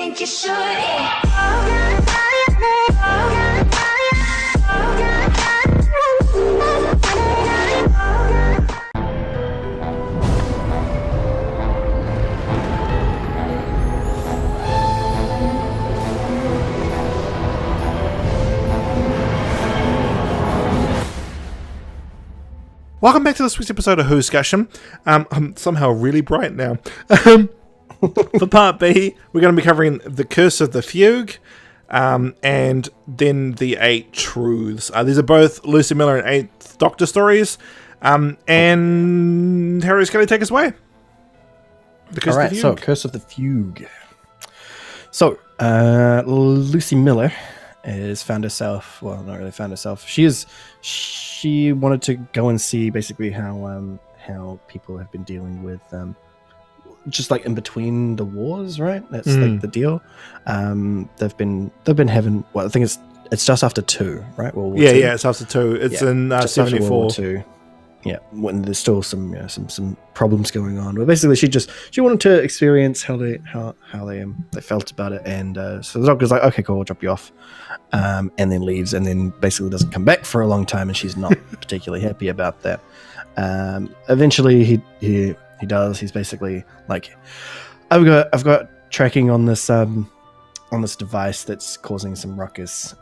think you should. Welcome back to this week's episode of Whoscussion. I'm somehow really bright now. For part B, we're going to be covering The Curse of the Fugue, and then The 8 Truths. These are both Lucy Miller and 8th Doctor stories, and Harry's going to take us away. The Curse of the Fugue. So Curse of the Fugue. So, Lucy Miller has found herself, well, not really found herself. She wanted to go and see basically how people have been dealing with just like in between the wars, right? That's like the deal. They've been having, well, I think it's just after 2, right? World War II. Yeah, it's after 2. It's in 74. Yeah, when there's still some problems going on. But basically, she wanted to experience how they felt about it, and so the doctor's like, okay, cool, I'll drop you off, and then leaves, and then basically doesn't come back for a long time, and she's not particularly happy about that. Eventually, he does. He's basically like, I've got tracking on this device that's causing some ruckus.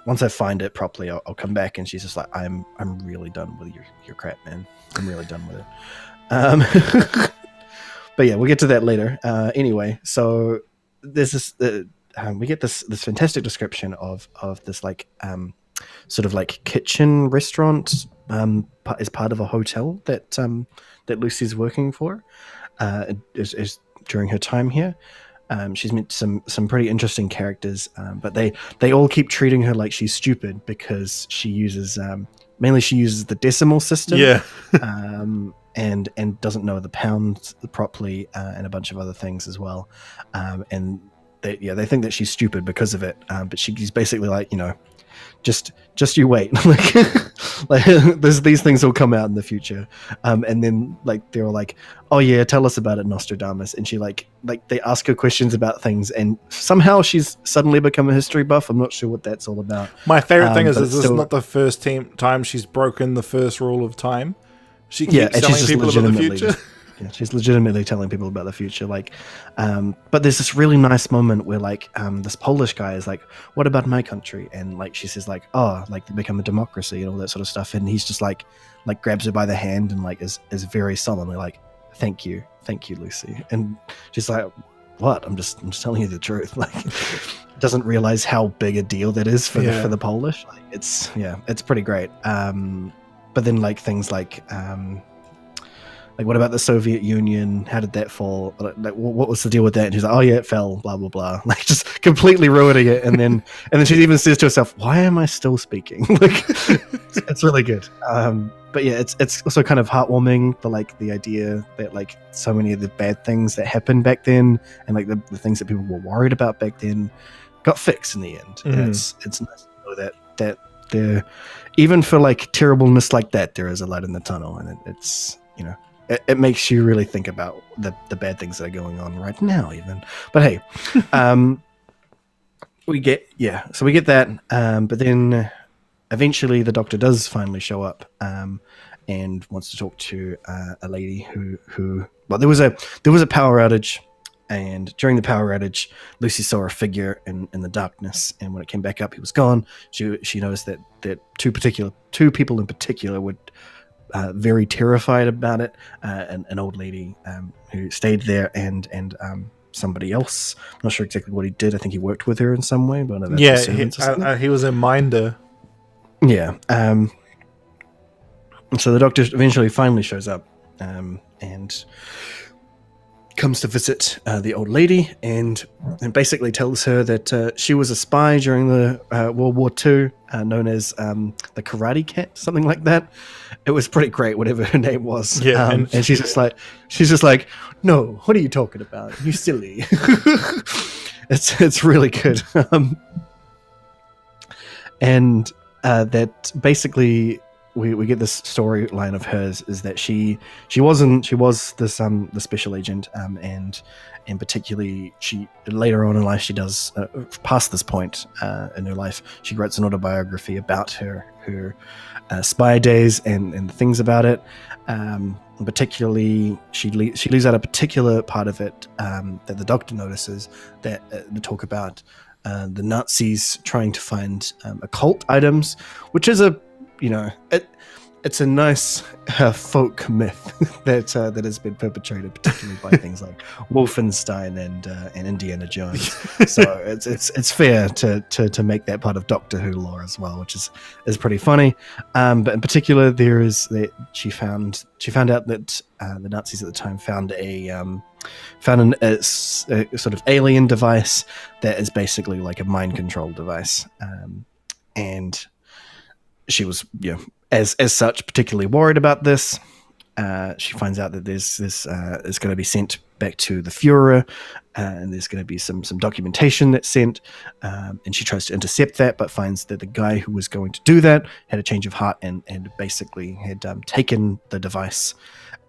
Once I find it properly, I'll come back. And she's just like, I'm really done with your crap, man. I'm really done with it. But yeah, we'll get to that later. Anyway, so there's this. We get this fantastic description of this like sort of like kitchen restaurant as part of a hotel that Lucy's working for. Is during her time here. She's met some pretty interesting characters, but they all keep treating her like she's stupid because she uses mainly the decimal system, and doesn't know the pounds properly, and a bunch of other things as well, and they think that she's stupid because of it, but she's basically like, just you wait, like these things will come out in the future, and then like they're all like, oh yeah, tell us about it, Nostradamus, and she like they ask her questions about things, and somehow she's suddenly become a history buff. I'm not sure what that's all about. My favorite thing is this is not the first time she's broken the first rule of time. She keeps telling people about the future. Yeah, she's legitimately telling people about the future, like, but there's this really nice moment where like this Polish guy is like, what about my country? And like she says like, oh, like they become a democracy and all that sort of stuff, and he's just like grabs her by the hand and like is very solemnly like, thank you Lucy, and she's like, what? I'm just telling you the truth. Like, doesn't realize how big a deal that is for the Polish. Like, it's pretty great. But then like things like what about the Soviet Union? How did that fall? Like, what was the deal with that? And she's like, oh yeah, it fell, blah, blah, blah. Like, just completely ruining it. And then she even says to herself, why am I still speaking? Like, it's really good. But yeah, it's also kind of heartwarming for like the idea that like so many of the bad things that happened back then and like the things that people were worried about back then got fixed in the end. Mm-hmm. And it's nice to know that there, even for like terribleness like that, there is a light in the tunnel, and it's, it makes you really think about the bad things that are going on right now, even. But hey, we get that. But then eventually the doctor does finally show up, and wants to talk to a lady who well, there was a power outage, and during the power outage, Lucy saw a figure in the darkness, and when it came back up, he was gone. She noticed that two people in particular were very terrified about it, an old lady who stayed there, and somebody else. I'm not sure exactly what he did. I think he worked with her in some way. But he was a minder. Yeah. So the doctor eventually finally shows up, and comes to visit the old lady, and basically tells her that she was a spy during the World War II, known as the Karate Cat, something like that. It was pretty great, whatever her name was. Yeah, and she's just like, no, what are you talking about? You silly. It's really good. And that basically we get this storyline of hers is that she was this the special agent, and particularly she later on in life she does past this point in her life she writes an autobiography about her spy days and things about it. Particularly, she leaves out a particular part of it that the Doctor notices, that they talk about the Nazis trying to find occult items, which is it's a nice folk myth that has been perpetrated, particularly by things like Wolfenstein and Indiana Jones. So it's fair to make that part of Doctor Who lore as well, which is pretty funny. But in particular, she found out that the Nazis at the time found a sort of alien device that is basically like a mind control device, and she was as such particularly worried about this. She finds out that this is going to be sent back to the Fuhrer, and there's going to be some documentation that's sent, and she tries to intercept that, but finds that the guy who was going to do that had a change of heart and basically had taken the device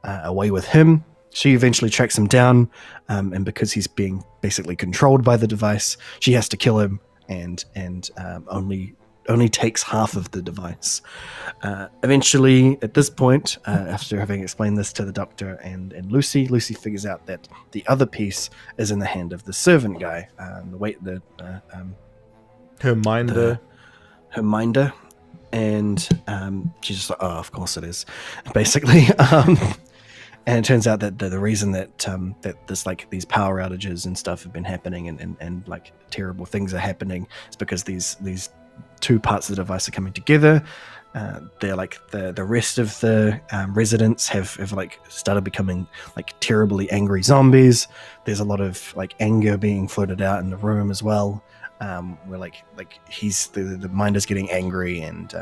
away with him. She eventually tracks him down, and because he's being basically controlled by the device, she has to kill him, and only takes half of the device. Eventually, at this point, after having explained this to the Doctor and Lucy figures out that the other piece is in the hand of the servant guy, her minder. Her minder, and she's just like, oh, of course it is, basically. And it turns out that the reason that this, like, these power outages and stuff have been happening and like terrible things are happening is because these two parts of the device are coming together. They're like the rest of the residents have like started becoming like terribly angry zombies. There's a lot of like anger being floated out in the room as well. Where like he's the minder's getting angry and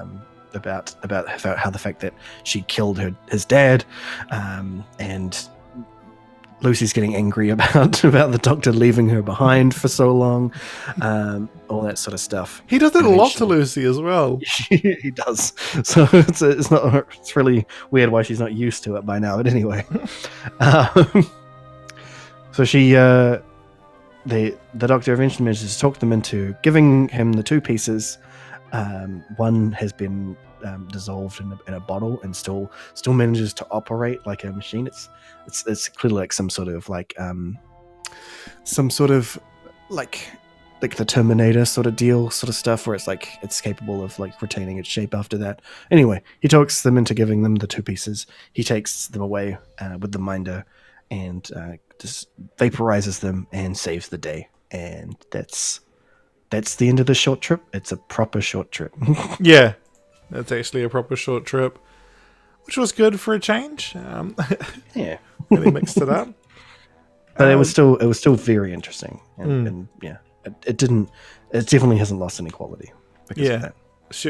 about how the fact that she killed his dad, and Lucy's getting angry about the Doctor leaving her behind for so long, all that sort of stuff. He does it a lot to Lucy as well. He does. So it's really weird why she's not used to it by now. But anyway, so she the Doctor eventually manages to talk them into giving him the two pieces. One has been dissolved in a bottle and still manages to operate like a machine. It's clearly like some sort of like the Terminator sort of deal, sort of stuff, where it's like it's capable of like retaining its shape after that. Anyway, he talks them into giving them the two pieces. He takes them away with the minder and just vaporizes them and saves the day. And that's the end of the short trip. It's a proper short trip. Yeah, that's actually a proper short trip, which was good for a change. Yeah, really mixed it up. But it was still very interesting, and yeah, it definitely hasn't lost any quality because of that.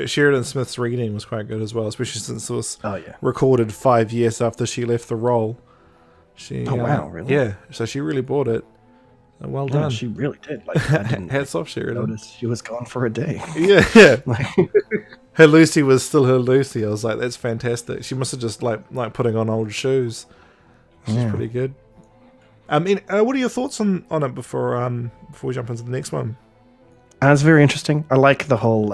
Sheridan Smith's reading was quite good as well, especially since it was recorded 5 years after she left the role. Wow, really? Yeah, so she really bought it. Well done. She really did. Like, I didn't hats off, Sheridan. Notice she was gone for a day. Yeah. Her Lucy was still her Lucy. I was like, that's fantastic. She must have just like putting on old shoes. She's pretty good. What are your thoughts on it before we jump into the next one? It's very interesting. I like the whole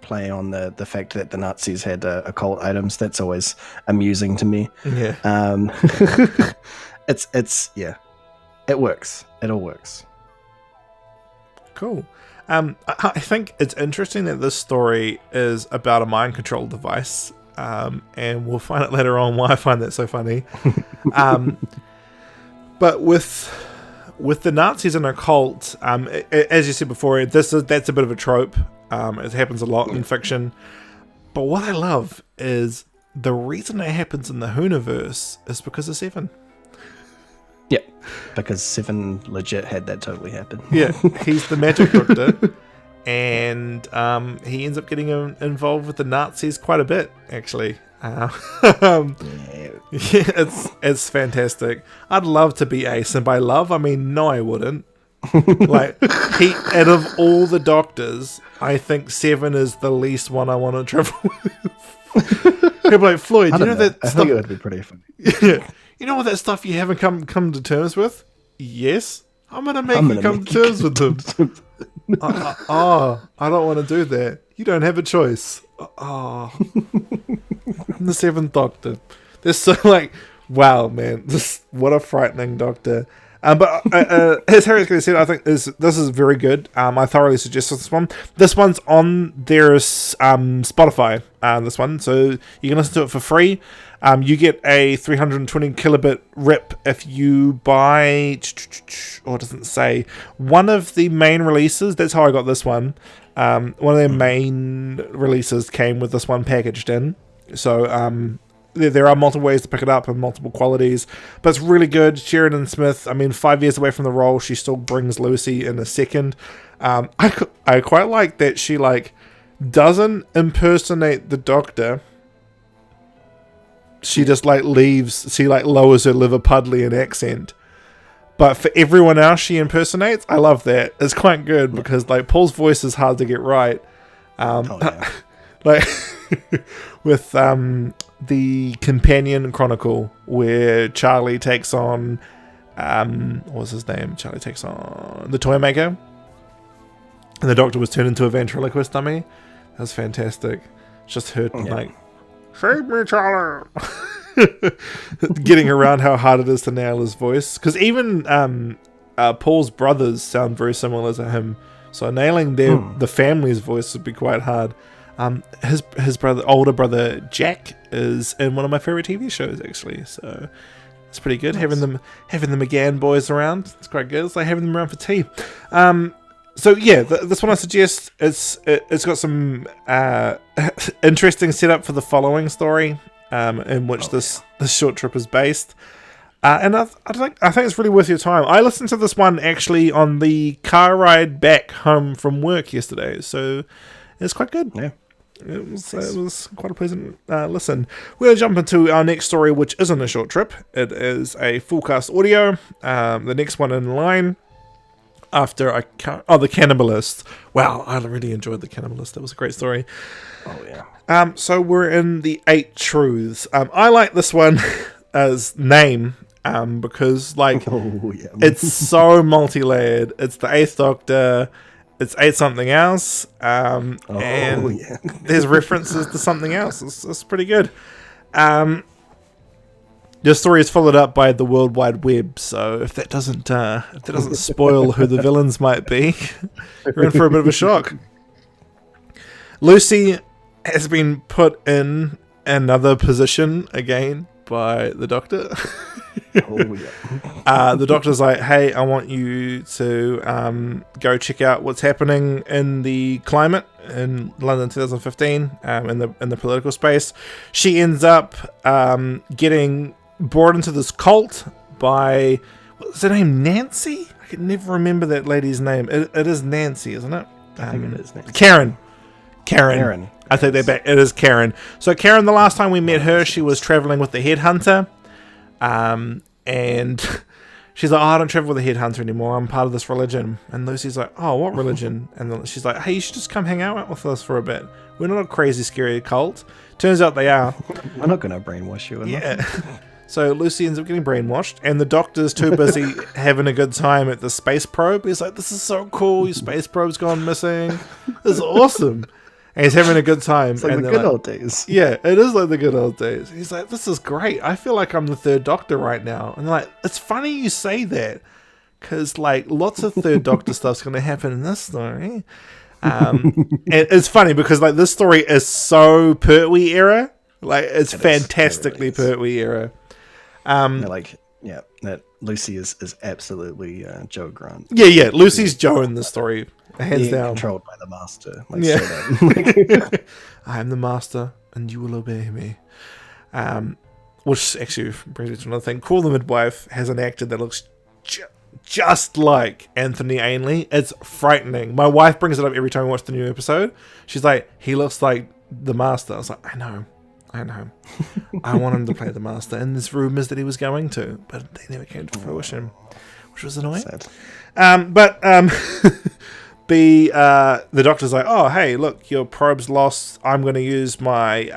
play on the fact that the Nazis had occult items. That's always amusing to me. Yeah. It's it works. It all works. Cool. I think it's interesting that this story is about a mind control device, and we'll find out later on why I find that so funny. But with the Nazis and occult, as you said before, that's a bit of a trope. It happens a lot in fiction. But what I love is the reason it happens in the Whoniverse is because of Seven. Yeah, because Seven legit had that totally happen. Yeah, he's the magic doctor, and he ends up getting involved with the Nazis quite a bit, actually. It's fantastic. I'd love to be Ace, and by love, I mean no, I wouldn't. Like, out of all the doctors, I think Seven is the least one I want to travel with. He'll be like, Floyd, I you don't know know. that I stuff? think it would be pretty funny. You know all that stuff you haven't come to terms with? Yes. I'm gonna make I'm you gonna come make to terms with them. I don't want to do that. You don't have a choice. Oh, I'm the Seventh Doctor. They're so like, wow, man, what a frightening Doctor. But as Harry's going to say, I think this is very good. I thoroughly suggest this one. This one's on their Spotify. This one, so you can listen to it for free. You get a 320 kilobit rip if you buy, or it doesn't say, one of the main releases. That's how I got this one. One of their main releases came with this one packaged in. So there are multiple ways to pick it up and multiple qualities, but it's really good. Sheridan Smith, I mean, 5 years away from the role, she still brings Lucy in a second. I quite like that she doesn't impersonate the Doctor. She just leaves. She lowers her Liverpudlian accent. But for everyone else she impersonates, I love that. It's quite good because Paul's voice is hard to get right. With the Companion Chronicle, where Charlie takes on what's his name? Charlie takes on the Toymaker, and the Doctor was turned into a ventriloquist dummy. That was fantastic. Just heard save me, Charlie. Getting around how hard it is to nail his voice, because even Paul's brothers sound very similar to him, so nailing the family's voice would be quite hard. His older brother Jack is in one of my favorite TV shows, actually, so it's pretty good. Nice. having the McGann boys around. It's quite good. It's like having them around for tea. So yeah, this one I suggest. It's got some interesting setup for the following story, in which this short trip is based. And I think it's really worth your time. I listened to this one actually on the car ride back home from work yesterday, so it's quite good. Yeah. It was quite a pleasant listen. We're going to jump into our next story, which isn't a short trip. It is a full cast audio. The next one in line after The Cannibalist. Wow, I really enjoyed The Cannibalist. That was a great story. Oh, yeah. So we're in the 8 Truths. I like this one as name because it's so multi-layered. It's the 8th Doctor. It's 8 something else, and there's references to something else. It's pretty good. Your story is followed up by the World Wide Web, so if that doesn't spoil who the villains might be, you're in for a bit of a shock. Lucy has been put in another position again by the Doctor. The Doctor's like, hey, I want you to go check out what's happening in the climate in London 2015, in the political space. She ends up getting brought into this cult by, what's her name, Nancy? I can never remember that lady's name. It is Nancy, isn't it? I think it is Nancy. Karen. I take that back. It is Karen. So Karen, the last time we met her, she was traveling with the headhunter. And she's like, oh, I don't travel with a headhunter anymore. I'm part of this religion. And Lucy's like, oh, what religion? And then she's like, hey, you should just come hang out with us for a bit. We're not a crazy, scary cult. Turns out they are. We're not going to brainwash you. Yeah. So Lucy ends up getting brainwashed, and the Doctor's too busy having a good time at the space probe. He's like, this is so cool. Your space probe's gone missing. This is awesome. And he's having a good time. It's like the good old days. Yeah, it is like the good old days. He's like, this is great. I feel like I'm the 3rd Doctor right now. And they're like, it's funny you say that, because lots of 3rd Doctor stuff's going to happen in this story. And it's funny because this story is so Pertwee era. It's fantastically Pertwee era. That Lucy is absolutely Joe Grant. Yeah. Lucy's Joe in the story. Hands down. Controlled by the Master. I am the Master, and you will obey me. Which actually brings me to another thing. Call the Midwife has an actor that looks just like Anthony Ainley. It's frightening. My wife brings it up every time we watch the new episode. She's like, he looks like the Master. I was like, I know. I want him to play the Master, and there's rumours that he was going to, but they never came to fruition, which was annoying. The Doctor's like, oh, hey, look, your probe's lost. I'm going to use my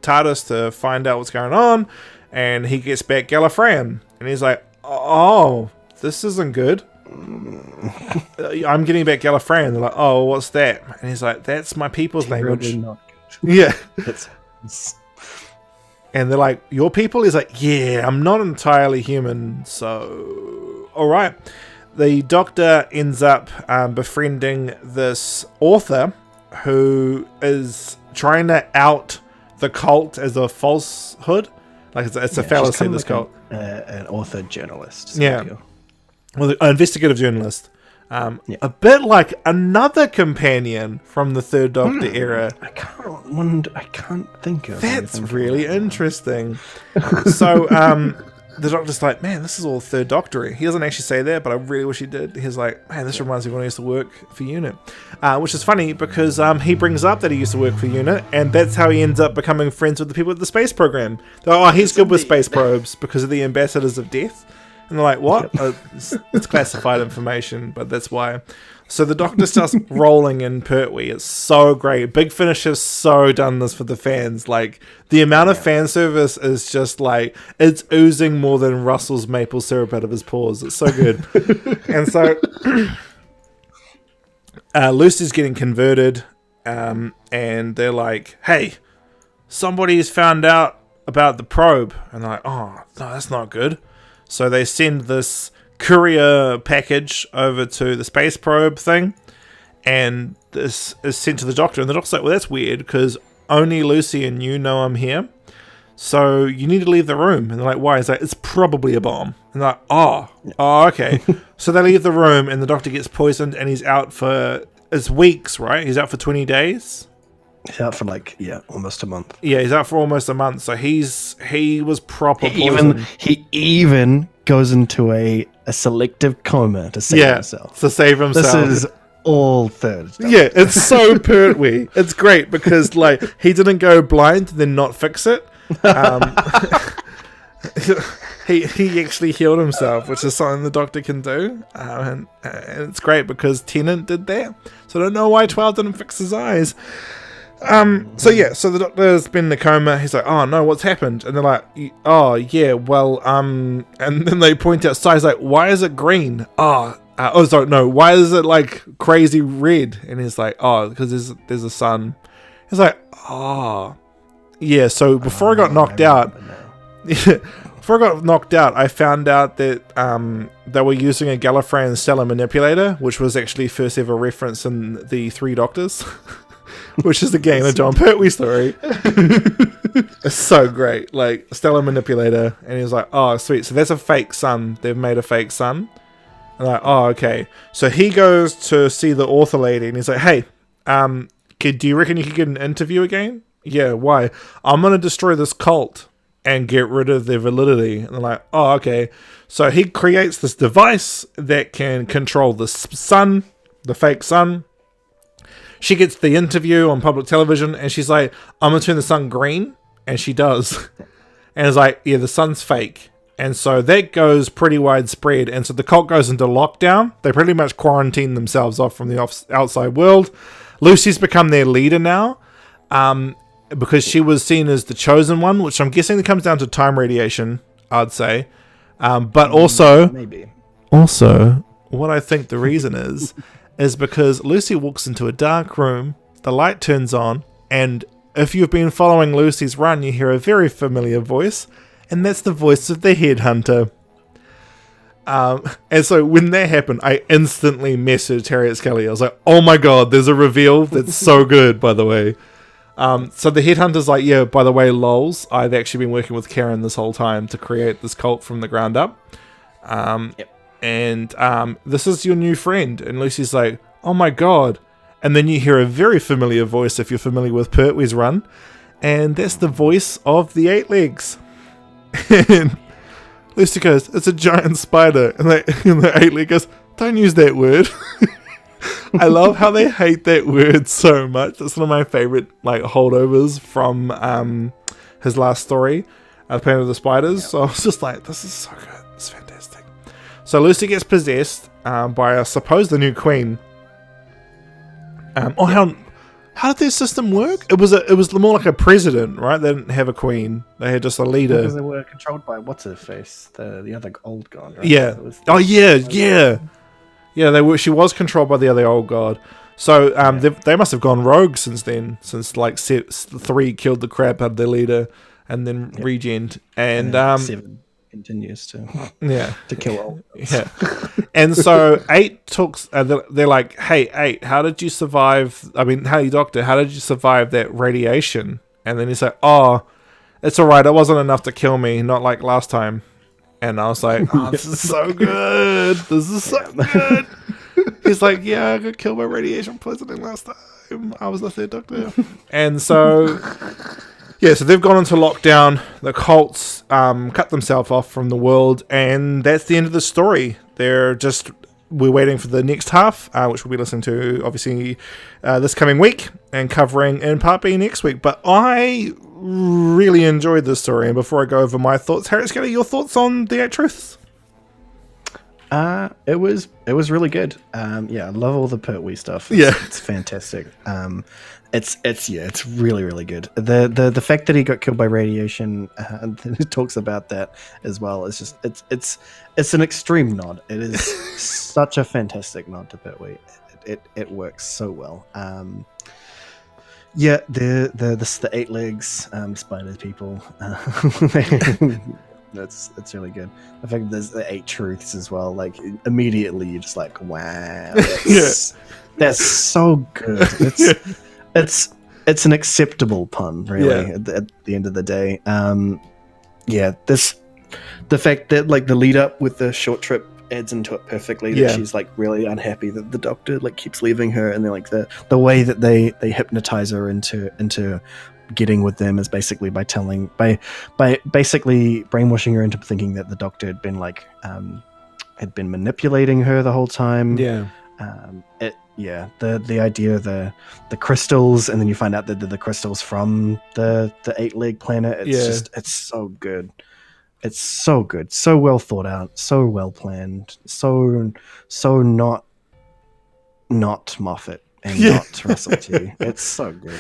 TARDIS to find out what's going on, and he gets back Gallifreyan, and he's like, oh, this isn't good. I'm getting back Gallifreyan. They're like, oh, what's that? And he's like, that's my people's language. Not Yeah. good. And they're like, your people? He's like, yeah, I'm not entirely human, so... Alright. The Doctor ends up befriending this author who is trying to out the cult as a falsehood. Like, it's a fallacy, this cult. An author journalist. Yeah. Well, an investigative journalist. A bit like another companion from the Third Doctor era. I can't think of. That's really interesting. So, the Doctor's like, man, this is all Third Doctor-y. He doesn't actually say that, but I really wish he did. He's like, man, this reminds me of when I used to work for UNIT. Which is funny because he brings up that he used to work for UNIT, and that's how he ends up becoming friends with the people at the space program. They're like, oh, he's good with space probes because of the Ambassadors of Death. And they're like, what? Yep. It's classified information, but that's why. So the Doctor starts rolling in Pertwee. It's so great. Big Finish has so done this for the fans. Like, the amount of fan service is just like, it's oozing more than Russell's maple syrup out of his pores. It's so good. And so Lucy's getting converted, and they're like, hey, somebody's found out about the probe. And they're like, oh, no, that's not good. So they send this courier package over to the space probe thing, and this is sent to the Doctor, and the Doctor's like, well, that's weird because only Lucy and you know I'm here, so you need to leave the room. And they're like, why? He's like, it's probably a bomb. And they're like, oh okay. So they leave the room, and the Doctor gets poisoned, and he's out for, it's weeks, right? He's out for 20 days. He's out for almost a month. Yeah, he's out for almost a month. So he was proper poisoned. He even goes into a selective coma to save himself. To save himself. This is all Third. Yeah, it's so Pertwee. It's great because like he didn't go blind and then not fix it. He actually healed himself, which is something the Doctor can do, and it's great because Tennant did that. So I don't know why 12 didn't fix his eyes. So the Doctor's been in a coma. He's like, oh no, what's happened? And they're like, oh yeah, well, and then they point outside. He's like, why is it green? Why is it like crazy red? And he's like, oh, because there's a sun. He's like, oh yeah. So before I got knocked out, I found out that they were using a Gallifreyan stellar manipulator, which was actually first ever reference in the Three Doctors. Which is again a John Pertwee story. It's so great. Like, stellar manipulator. And he was like, oh, sweet. So that's a fake sun. They've made a fake sun. And like, oh, okay. So he goes to see the author lady and he's like, hey, do you reckon you could get an interview again? Yeah, why? I'm going to destroy this cult and get rid of their validity. And they're like, oh, okay. So he creates this device that can control the sun, the fake sun. She gets the interview on public television, and she's like, I'm going to turn the sun green. And she does. And it's like, yeah, the sun's fake. And so that goes pretty widespread. And so the cult goes into lockdown. They pretty much quarantine themselves off from the outside world. Lucy's become their leader now, because she was seen as the chosen one, which I'm guessing comes down to time radiation, I'd say. But also, maybe. Also, what I think the reason is because Lucy walks into a dark room, the light turns on, and if you've been following Lucy's run, you hear a very familiar voice, and that's the voice of the headhunter. And so when that happened, I instantly messaged Harriet Scully. I was like, oh my god, there's a reveal that's so good, by the way. So the headhunter's like, yeah, by the way, lols, I've actually been working with Karen this whole time to create this cult from the ground up. Yep. And this is your new friend. And Lucy's like, oh my god. And then you hear a very familiar voice if you're familiar with Pertwee's run. And that's the voice of the Eight Legs. And Lucy goes, it's a giant spider. And the Eight Leg goes, don't use that word. I love how they hate that word so much. That's one of my favorite holdovers from his last story, Planet of the Spiders. Yep. So I was just like, this is so good. It's fantastic. So Lucy gets possessed by, I suppose, the new queen. How did their system work? It was more like a president, right? They didn't have a queen. They had just a leader. Because they were controlled by what's her face, the other old god, right? Yeah. Yeah. They were. She was controlled by the other old god. So they must have gone rogue since then. Since like 3 killed the crap out of their leader, and then regened, and 7 continues to to kill all. Yeah. And so 8 talks. They're like, "Hey, 8, how did you survive? I mean, hey, Doctor, how did you survive that radiation?" And then he's like, "Oh, it's all right. It wasn't enough to kill me. Not like last time." And I was like, "Oh, this is so good. This is so good." He's like, "Yeah, I got killed by radiation poisoning last time. I was the 3rd Doctor." And so, yeah, so they've gone into lockdown. The cults cut themselves off from the world, and that's the end of the story. We're waiting for the next half, which we'll be listening to, obviously, this coming week, and covering in Part B next week. But I really enjoyed this story, and before I go over my thoughts, Harriet Skelly, your thoughts on the 8 Truths? It was really good. I love all the Pertwee stuff. It's fantastic. It's really, really good. The fact that he got killed by radiation, it talks about that as well. It's just it's an extreme nod. It is such a fantastic nod to Pertwee. It works so well. The 8 legs, spider people. That's really good. The fact that there's the 8 truths as well. Like immediately you're just like, wow, that's so good. It's an acceptable pun, really. At the end of the day, the fact that like the lead up with the short trip adds into it perfectly. That she's like really unhappy that the Doctor like keeps leaving her, and then like the way that they hypnotize her into getting with them is basically by basically brainwashing her into thinking that the Doctor had been manipulating her the whole time. The idea of the crystals, and then you find out that the crystals from the 8-leg planet. It's so good. It's so good, so well thought out, so well planned, so not Moffat. And not Russell T. It's so good.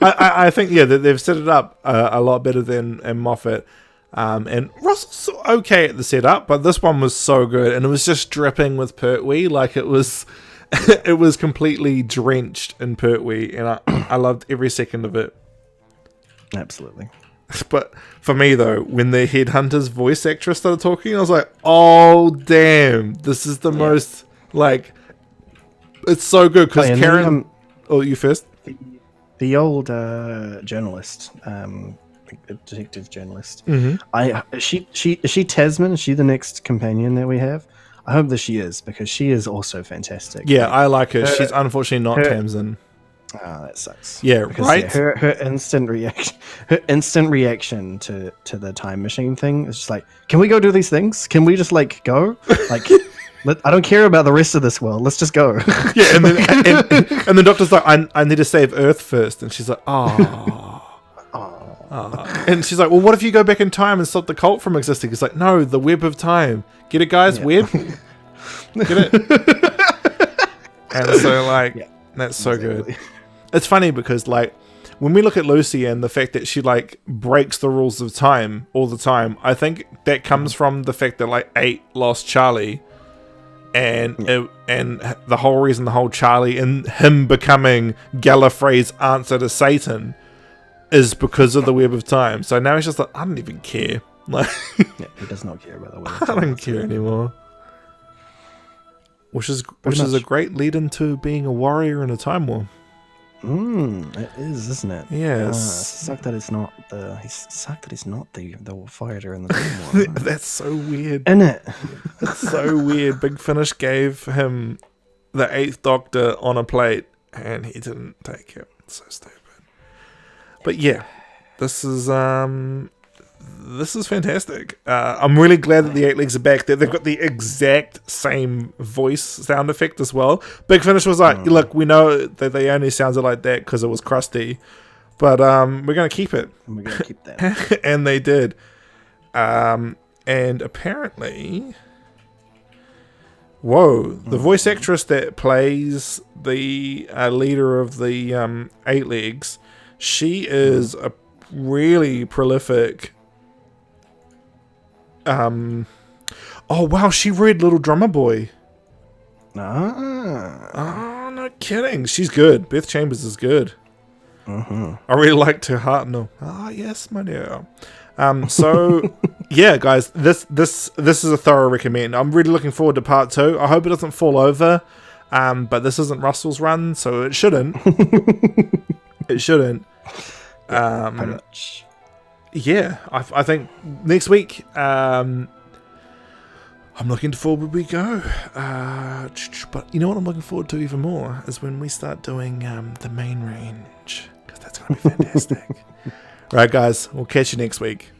I think that they've set it up a lot better than Moffat. And Russell's okay at the setup, but this one was so good, and it was just dripping with Pertwee. Like it was completely drenched in Pertwee, and I loved every second of it. Absolutely. But for me though, when the Headhunter's voice actress started talking, I was like, "Oh damn, this is the most like." It's so good because Karen. You first. The old journalist, detective journalist. Mm-hmm. Is she Tasman? Is she the next companion that we have? I hope that she is, because she is also fantastic. Yeah, I like her. She's unfortunately not Tamsin. Oh, that sucks. Yeah, because, right. Her instant reaction to the time machine thing is just like, can we go do these things? Can we just like go? Like. I don't care about the rest of this world. Let's just go. Yeah, and then and the Doctor's like, I need to save Earth first, and she's like, oh. And she's like, well, what if you go back in time and stop the cult from existing? He's like, no, the web of time. Get it, guys? Web. Get it? And so that's so good. It's funny because like when we look at Lucy and the fact that she like breaks the rules of time all the time, I think that comes from the fact that like 8 lost Charlie. And the whole reason the whole Charlie and him becoming Gallifrey's answer to Satan is because of the web of time. So now he's just like, I don't even care. Like, he does not care about the web of time. I don't care anymore. Which is a great lead into being a warrior in a time war. It is, isn't it? Yes. Suck that it's not the fighter in the time war. That's so weird. Isn't it? It's so weird. Big Finish gave him the 8th Doctor on a plate, and he didn't take it. It's so stupid. But yeah, this is fantastic. I'm really glad that the 8 legs are back. They've got the exact same voice sound effect as well. Big Finish was like, look, we know that they only sounded like that because it was crusty, but we're going to keep it. We're going to keep that. And they did. And apparently Whoa, the voice actress that plays the leader of the Eight Legs, she is a really prolific. Oh wow, she read Little Drummer Boy. Oh, no kidding. She's good. Beth Chambers is good. I really liked her heart. No. Ah, yes, my dear. So yeah, guys, this is a thorough recommend. I'm really looking forward to part 2. I hope it doesn't fall over. But this isn't Russell's run, so it shouldn't. It shouldn't. Yeah, I think next week, I'm looking forward we go. But you know what I'm looking forward to even more is when we start doing the main range, because that's going to be fantastic. Right, guys, we'll catch you next week.